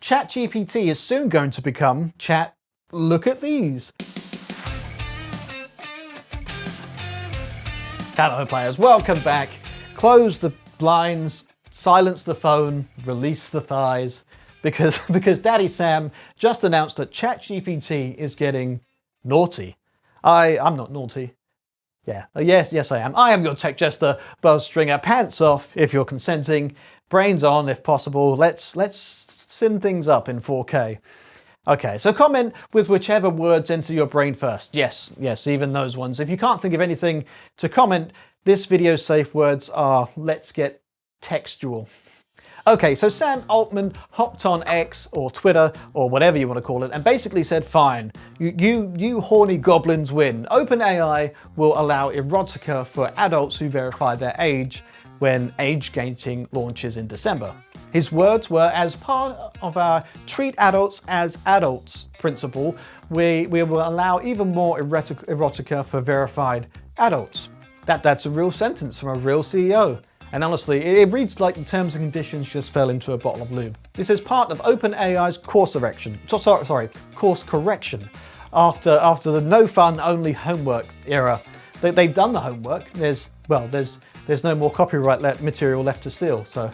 ChatGPT is soon going to become Chat, look at these. Hello players, welcome back. Close the blinds, silence the phone, release the thighs, because Daddy Sam just announced that ChatGPT is getting naughty. I'm not naughty. Yeah, yes I am. I am your tech jester, Buzz Stringer. Pants off if you're consenting, brains on if possible. Let's send things up in 4K. Okay, so comment with whichever words enter your brain first. Yes, even those ones. If you can't think of anything to comment, this video's safe words are let's get textual. Okay, so Sam Altman hopped on X or Twitter or whatever you want to call it and basically said, fine, you horny goblins win. OpenAI will allow erotica for adults who verify their age when age gating launches in December. His words were, as part of our treat adults as adults principle, we will allow even more erotica for verified adults. That's a real sentence from a real CEO. And honestly, it reads like the terms and conditions just fell into a bottle of lube. This is part of OpenAI's course correction after the no fun, only homework era. They've done the homework. There's no more copyright material left to steal, so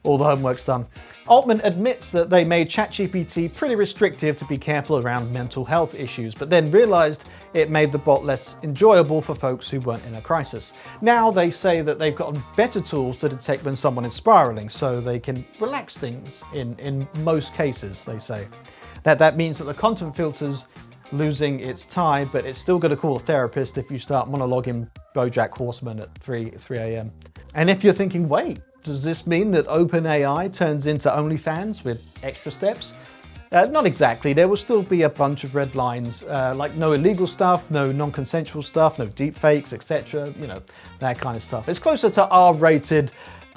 all the homework's done. Altman admits that they made ChatGPT pretty restrictive to be careful around mental health issues, but then realized it made the bot less enjoyable for folks who weren't in a crisis. Now they say that they've gotten better tools to detect when someone is spiraling, so they can relax things in most cases, they say. That means that the content filter's losing its tie, but it's still going to call a therapist if you start monologuing BoJack Horseman at 3 a.m. And if you're thinking, wait, does this mean that OpenAI turns into OnlyFans with extra steps? Not exactly. There will still be a bunch of red lines, like no illegal stuff, no non-consensual stuff, no deepfakes, etc. You know, that kind of stuff. It's closer to R-rated,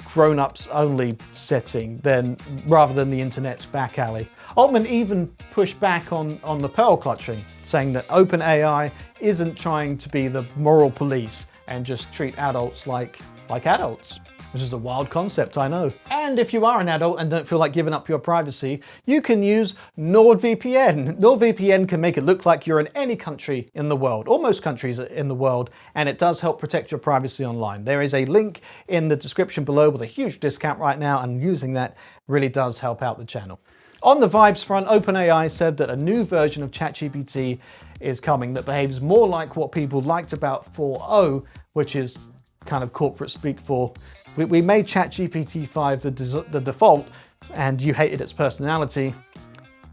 grown-ups only setting rather than the internet's back alley. Altman even pushed back on the pearl clutching, saying that OpenAI isn't trying to be the moral police and just treat adults like adults. Which is a wild concept, I know. And if you are an adult and don't feel like giving up your privacy, you can use NordVPN. NordVPN can make it look like you're in any country in the world, or most countries in the world, and it does help protect your privacy online. There is a link in the description below with a huge discount right now, and using that really does help out the channel. On the vibes front, OpenAI said that a new version of ChatGPT is coming that behaves more like what people liked about 4.0, which is kind of corporate speak for we made ChatGPT 5 the default, and you hated its personality,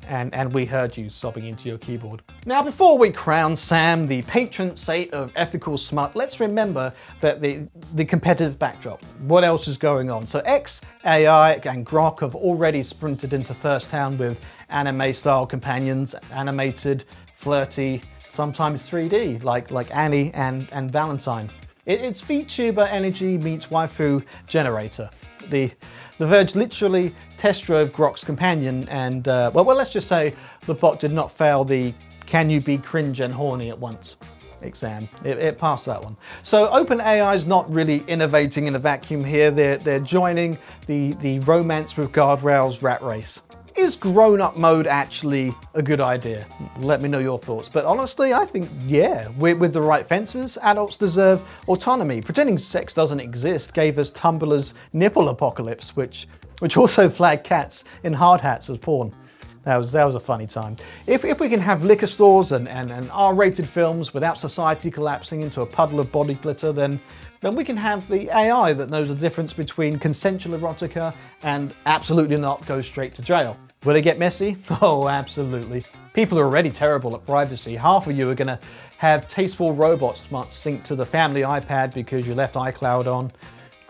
and we heard you sobbing into your keyboard. Now, before we crown Sam the patron saint of ethical smut, let's remember that the competitive backdrop. What else is going on? So xAI and Grok have already sprinted into Thirst Town with anime-style companions, animated, flirty, sometimes 3D, like Annie and Valentine. It's VTuber energy meets waifu generator. The Verge literally test drove Grok's companion and, well, let's just say the bot did not fail the can you be cringe and horny at once exam. It passed that one. So OpenAI is not really innovating in a vacuum here. They're joining the romance with guardrails rat race. Is grown-up mode actually a good idea? Let me know your thoughts. But honestly, I think, yeah, with the right fences, adults deserve autonomy. Pretending sex doesn't exist gave us Tumblr's nipple apocalypse, which also flagged cats in hard hats as porn. That was a funny time. If we can have liquor stores and R-rated films without society collapsing into a puddle of body glitter, then we can have the AI that knows the difference between consensual erotica and absolutely not go straight to jail. Will it get messy? Oh, absolutely. People are already terrible at privacy. Half of you are going to have tasteful robots might sync to the family iPad because you left iCloud on.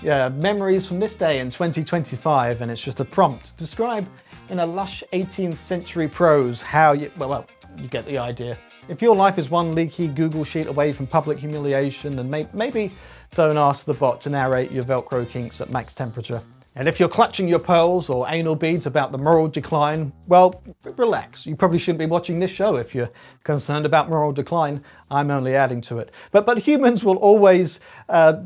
Yeah, memories from this day in 2025, and it's just a prompt. Describe in a lush 18th century prose how you, well, you get the idea. If your life is one leaky Google sheet away from public humiliation, then maybe don't ask the bot to narrate your Velcro kinks at max temperature And if you're clutching your pearls or anal beads about the moral decline, well, relax. You probably shouldn't be watching this show if you're concerned about moral decline. I'm only adding to it. But humans will always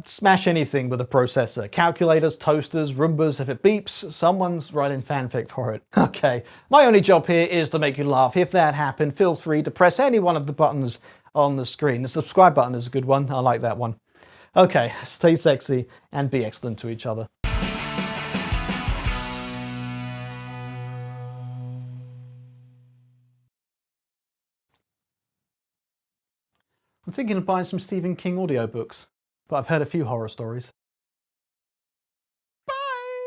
smash anything with a processor. Calculators, toasters, Roombas. If it beeps, someone's writing fanfic for it. Okay, my only job here is to make you laugh. If that happened, feel free to press any one of the buttons on the screen. The subscribe button is a good one. I like that one. Okay, stay sexy and be excellent to each other. I'm thinking of buying some Stephen King audiobooks, but I've heard a few horror stories.